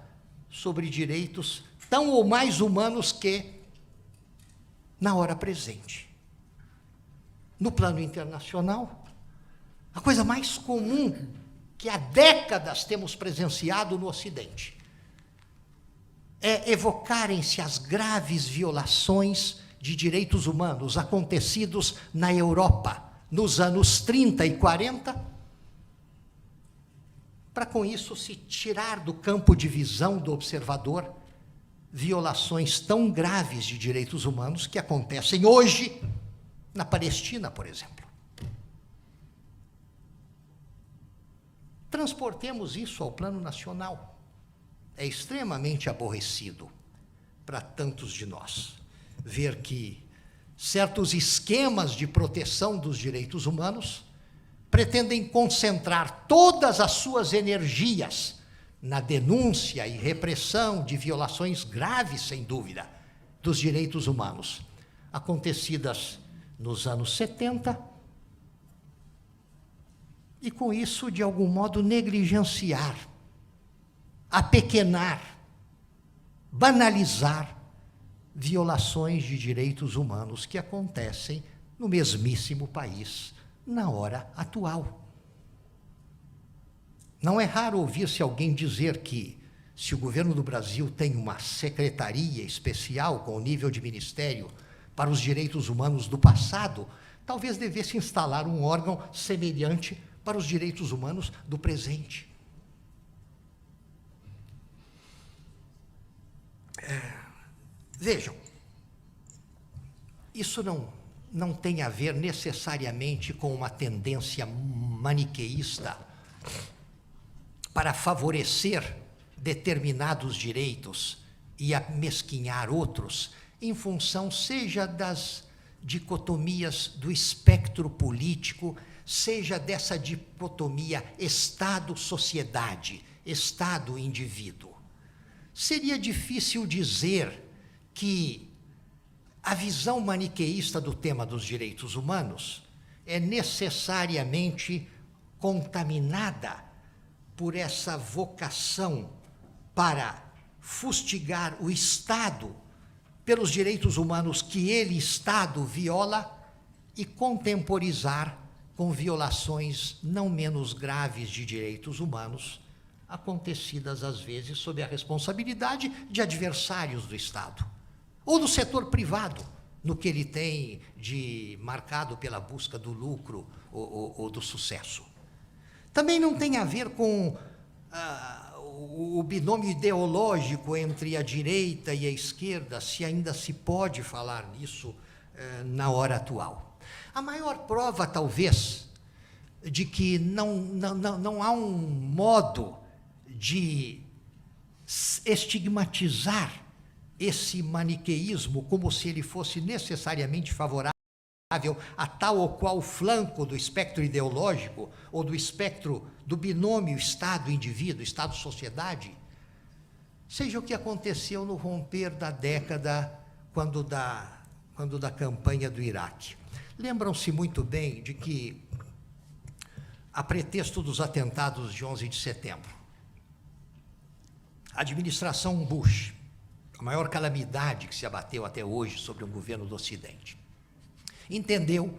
sobre direitos tão ou mais humanos que na hora presente. No plano internacional, a coisa mais comum que há décadas temos presenciado no Ocidente é evocarem-se as graves violações de direitos humanos acontecidos na Europa nos anos 30 e 40, para com isso se tirar do campo de visão do observador violações tão graves de direitos humanos que acontecem hoje na Palestina, por exemplo. Transportemos isso ao plano nacional. É extremamente aborrecido para tantos de nós ver que certos esquemas de proteção dos direitos humanos pretendem concentrar todas as suas energias na denúncia e repressão de violações graves, sem dúvida, dos direitos humanos, acontecidas nos anos 70, e com isso, de algum modo, negligenciar, apequenar, banalizar violações de direitos humanos que acontecem no mesmíssimo país, na hora atual. Não é raro ouvir-se alguém dizer que, se o governo do Brasil tem uma secretaria especial com o nível de ministério para os direitos humanos do passado, talvez devesse instalar um órgão semelhante para os direitos humanos do presente. Vejam, isso não tem a ver necessariamente com uma tendência maniqueísta para favorecer determinados direitos e amesquinhar outros, em função seja das dicotomias do espectro político, seja dessa dicotomia Estado-sociedade, Estado-indivíduo. Seria difícil dizer que a visão maniqueísta do tema dos direitos humanos é necessariamente contaminada por essa vocação para fustigar o Estado pelos direitos humanos que ele, Estado, viola e contemporizar com violações não menos graves de direitos humanos, acontecidas às vezes sob a responsabilidade de adversários do Estado ou do setor privado, no que ele tem de marcado pela busca do lucro ou do sucesso. Também não tem a ver com o binômio ideológico entre a direita e a esquerda, se ainda se pode falar nisso na hora atual. A maior prova, talvez, de que não há um modo de estigmatizar esse maniqueísmo como se ele fosse necessariamente favorável a tal ou qual flanco do espectro ideológico ou do espectro do binômio Estado-indivíduo, Estado-sociedade, seja o que aconteceu no romper da década quando da campanha do Iraque. Lembram-se muito bem de que, a pretexto dos atentados de 11 de setembro, a administração Bush, a maior calamidade que se abateu até hoje sobre um governo do Ocidente, entendeu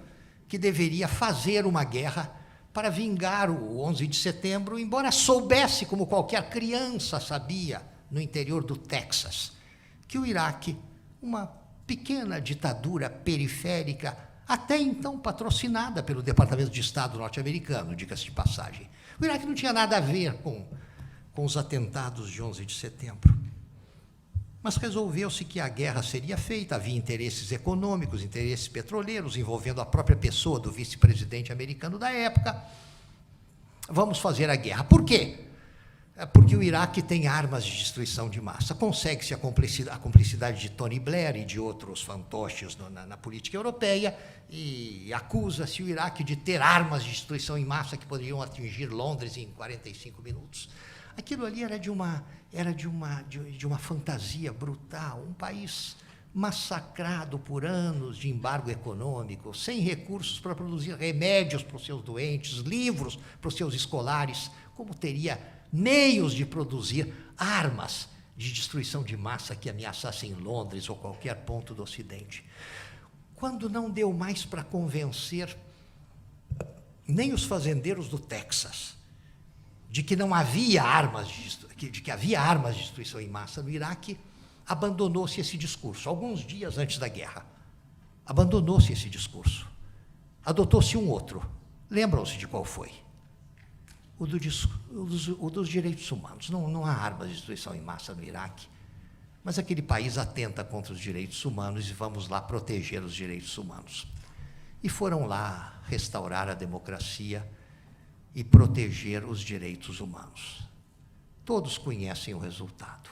que deveria fazer uma guerra para vingar o 11 de setembro, embora soubesse, como qualquer criança sabia, no interior do Texas, que o Iraque, uma pequena ditadura periférica, até então patrocinada pelo Departamento de Estado norte-americano, diga-se de passagem, o Iraque não tinha nada a ver com os atentados de 11 de setembro. Mas resolveu-se que a guerra seria feita, havia interesses econômicos, interesses petroleiros, envolvendo a própria pessoa do vice-presidente americano da época. Vamos fazer a guerra. Por quê? Porque o Iraque tem armas de destruição de massa. Consegue-se a cumplicidade de Tony Blair e de outros fantoches na política europeia, e acusa-se o Iraque de ter armas de destruição em massa que poderiam atingir Londres em 45 minutos. Aquilo ali era de uma fantasia brutal, um país massacrado por anos de embargo econômico, sem recursos para produzir remédios para os seus doentes, livros para os seus escolares, como teria meios de produzir armas de destruição de massa que ameaçassem Londres ou qualquer ponto do Ocidente. Quando não deu mais para convencer nem os fazendeiros do Texas de que não havia de que havia armas de destruição em massa no Iraque, abandonou-se esse discurso. Alguns dias antes da guerra, abandonou-se esse discurso. Adotou-se um outro. Lembram-se de qual foi? O dos direitos humanos. Não há armas de destruição em massa no Iraque, mas aquele país atenta contra os direitos humanos e vamos lá proteger os direitos humanos. E foram lá restaurar a democracia e proteger os direitos humanos. Todos conhecem o resultado.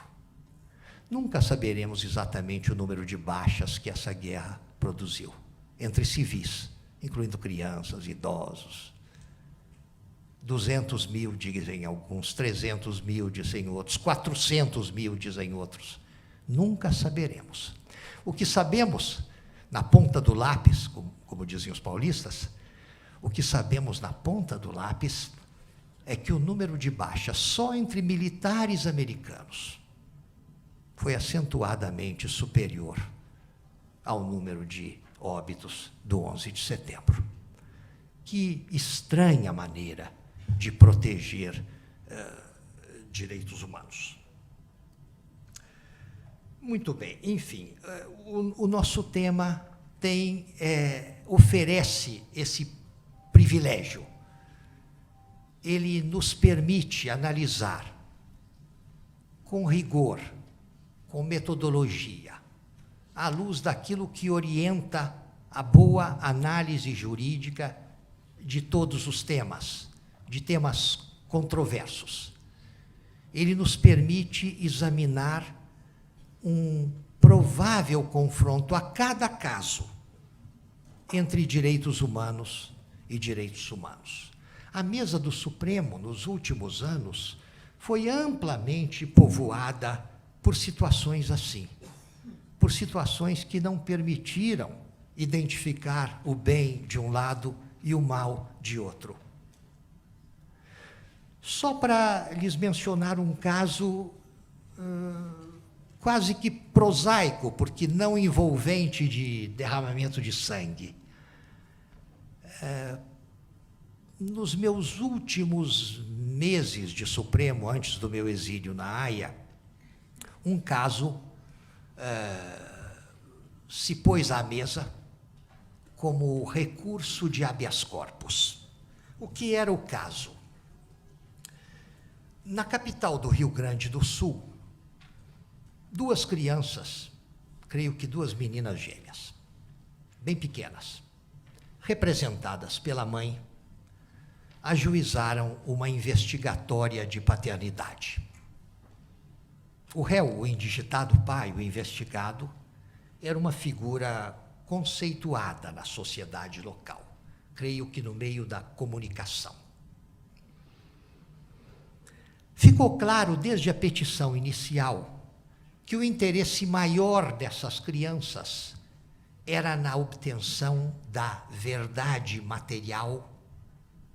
Nunca saberemos exatamente o número de baixas que essa guerra produziu entre civis, incluindo crianças, idosos. 200 mil, dizem alguns, 300 mil, dizem outros, 400 mil, dizem outros. Nunca saberemos. O que sabemos, na ponta do lápis, como dizem os paulistas, o que sabemos na ponta do lápis é que o número de baixas só entre militares americanos foi acentuadamente superior ao número de óbitos do 11 de setembro. Que estranha maneira de proteger direitos humanos. Muito bem, enfim, o nosso tema oferece esse privilégio. Ele nos permite analisar com rigor, com metodologia, à luz daquilo que orienta a boa análise jurídica de todos os temas, de temas controversos. Ele nos permite examinar um provável confronto a cada caso entre direitos humanos e direitos humanos. A mesa do Supremo, nos últimos anos, foi amplamente povoada por situações assim, por situações que não permitiram identificar o bem de um lado e o mal de outro. Só para lhes mencionar um caso quase que prosaico, porque não envolvente de derramamento de sangue. Nos meus últimos meses de Supremo, antes do meu exílio na Haia, um caso se pôs à mesa como recurso de habeas corpus. O que era o caso? Na capital do Rio Grande do Sul, 2 crianças, creio que 2 meninas gêmeas, bem pequenas, representadas pela mãe, ajuizaram uma investigatória de paternidade. O réu, o indigitado pai, o investigado, era uma figura conceituada na sociedade local, creio que no meio da comunicação. Ficou claro desde a petição inicial que o interesse maior dessas crianças era na obtenção da verdade material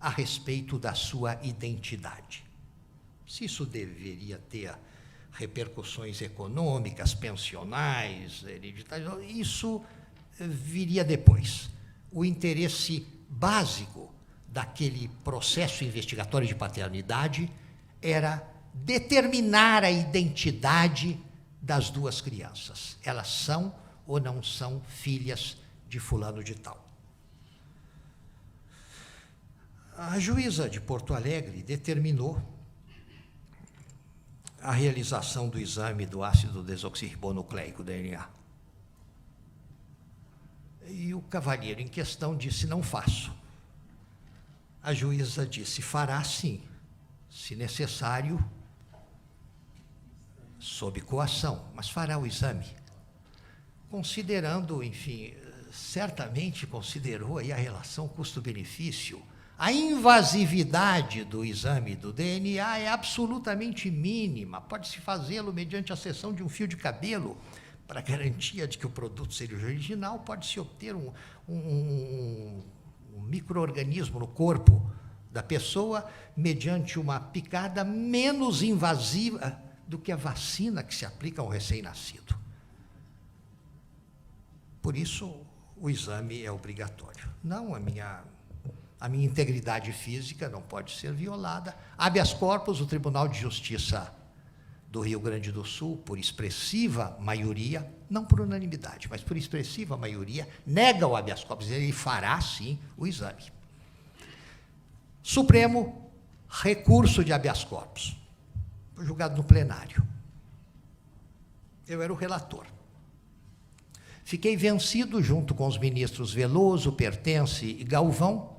a respeito da sua identidade. Se isso deveria ter repercussões econômicas, pensionais, hereditárias, isso viria depois. O interesse básico daquele processo investigatório de paternidade era determinar a identidade das 2 crianças. Elas são ou não são filhas de fulano de tal. A juíza de Porto Alegre determinou a realização do exame do ácido desoxirribonucleico, DNA. E o cavalheiro em questão disse: não faço. A juíza disse: fará sim, se necessário, sob coação, mas fará o exame. Considerando, enfim, certamente considerou aí a relação custo-benefício. A invasividade do exame do DNA é absolutamente mínima. Pode-se fazê-lo mediante a seção de um fio de cabelo. Para garantia de que o produto seja original, pode-se obter um micro-organismo no corpo da pessoa mediante uma picada menos invasiva do que a vacina que se aplica ao recém-nascido. Por isso, o exame é obrigatório. Não, a minha integridade física não pode ser violada. Habeas corpus, o Tribunal de Justiça do Rio Grande do Sul, por expressiva maioria, não por unanimidade, mas por expressiva maioria, nega o habeas corpus. Ele fará, sim, o exame. Supremo, recurso de habeas corpus. Foi julgado no plenário. Eu era o relator. Fiquei vencido junto com os ministros Veloso, Pertence e Galvão,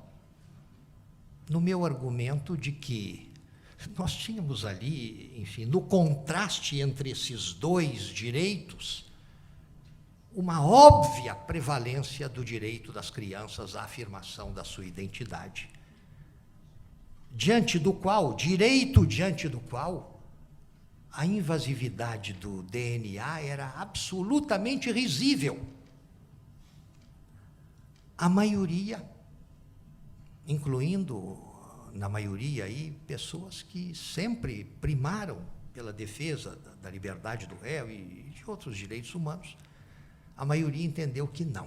no meu argumento de que nós tínhamos ali, enfim, no contraste entre esses 2 direitos, uma óbvia prevalência do direito das crianças à afirmação da sua identidade, direito diante do qual a invasividade do DNA era absolutamente risível. A maioria, incluindo na maioria aí pessoas que sempre primaram pela defesa da liberdade do réu e de outros direitos humanos, a maioria entendeu que não,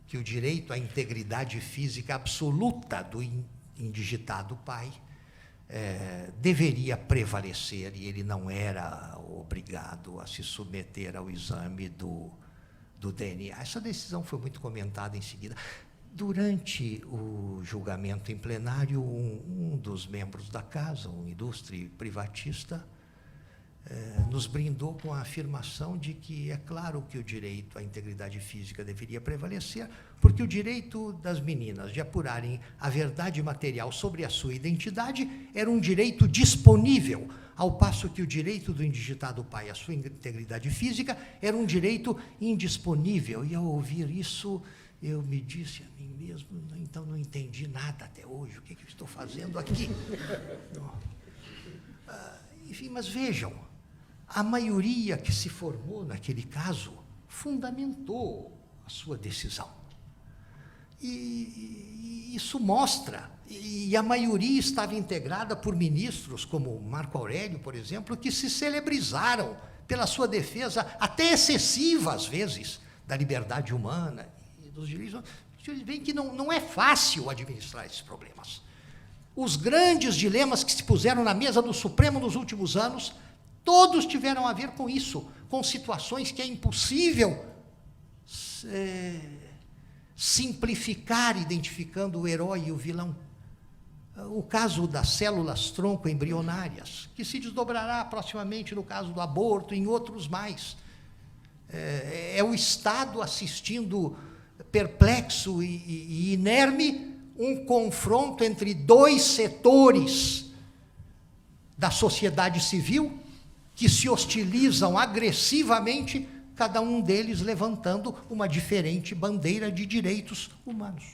que o direito à integridade física absoluta do indigitado pai deveria prevalecer e ele não era obrigado a se submeter ao exame do DNA. Essa decisão foi muito comentada em seguida. Durante o julgamento em plenário, um dos membros da casa, um ilustre privatista, nos brindou com a afirmação de que é claro que o direito à integridade física deveria prevalecer, porque o direito das meninas de apurarem a verdade material sobre a sua identidade era um direito disponível, ao passo que o direito do indigitado pai à sua integridade física era um direito indisponível. E ao ouvir isso, eu me disse a mim mesmo: então não entendi nada até hoje, o que eu estou fazendo aqui? Enfim, mas vejam, a maioria que se formou naquele caso fundamentou a sua decisão. E isso mostra, e a maioria estava integrada por ministros, como Marco Aurélio, por exemplo, que se celebrizaram pela sua defesa, até excessiva às vezes, da liberdade humana e dos direitos. Vocês veem que não é fácil administrar esses problemas. Os grandes dilemas que se puseram na mesa do Supremo nos últimos anos, todos tiveram a ver com isso, com situações que é impossível simplificar identificando o herói e o vilão. O caso das células tronco embrionárias, que se desdobrará proximamente no caso do aborto e em outros mais. É o Estado assistindo perplexo e inerme um confronto entre dois setores da sociedade civil que se hostilizam agressivamente, cada um deles levantando uma diferente bandeira de direitos humanos.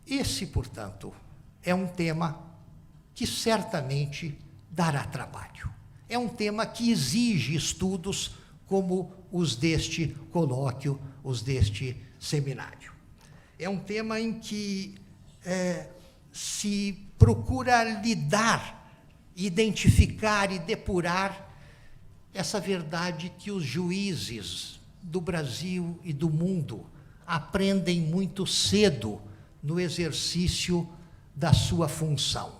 Esse, portanto, é um tema que certamente dará trabalho. É um tema que exige estudos como os deste colóquio, os deste seminário. É um tema em que se procura lidar, identificar e depurar essa verdade que os juízes do Brasil e do mundo aprendem muito cedo no exercício da sua função.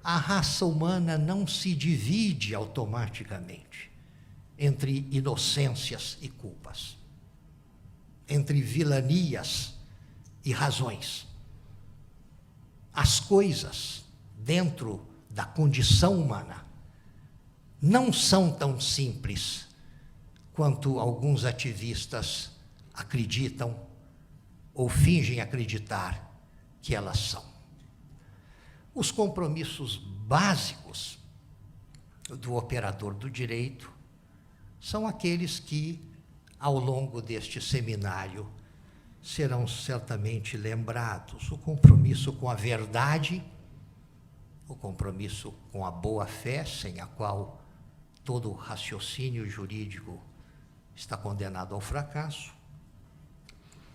A raça humana não se divide automaticamente entre inocências e culpas, entre vilanias e razões. As coisas dentro da condição humana não são tão simples quanto alguns ativistas acreditam ou fingem acreditar que elas são. Os compromissos básicos do operador do direito são aqueles que, ao longo deste seminário, serão certamente lembrados. O compromisso com a verdade, o compromisso com a boa-fé, sem a qual todo raciocínio jurídico está condenado ao fracasso.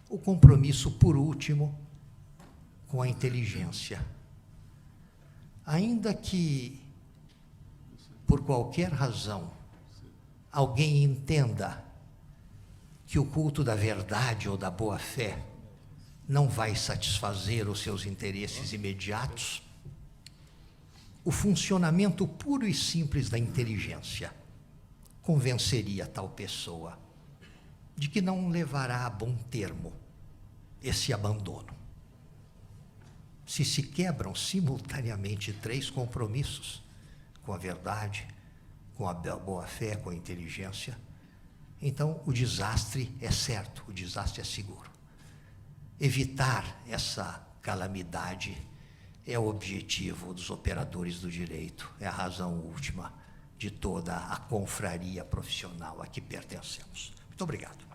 O compromisso, por último, com a inteligência. Ainda que, por qualquer razão, alguém entenda que o culto da verdade ou da boa-fé não vai satisfazer os seus interesses imediatos, o funcionamento puro e simples da inteligência convenceria tal pessoa de que não levará a bom termo esse abandono. Se se quebram simultaneamente 3 compromissos, com a verdade, com a boa-fé, com a inteligência, então o desastre é certo, o desastre é seguro. Evitar essa calamidade é o objetivo dos operadores do direito, é a razão última de toda a confraria profissional a que pertencemos. Muito obrigado.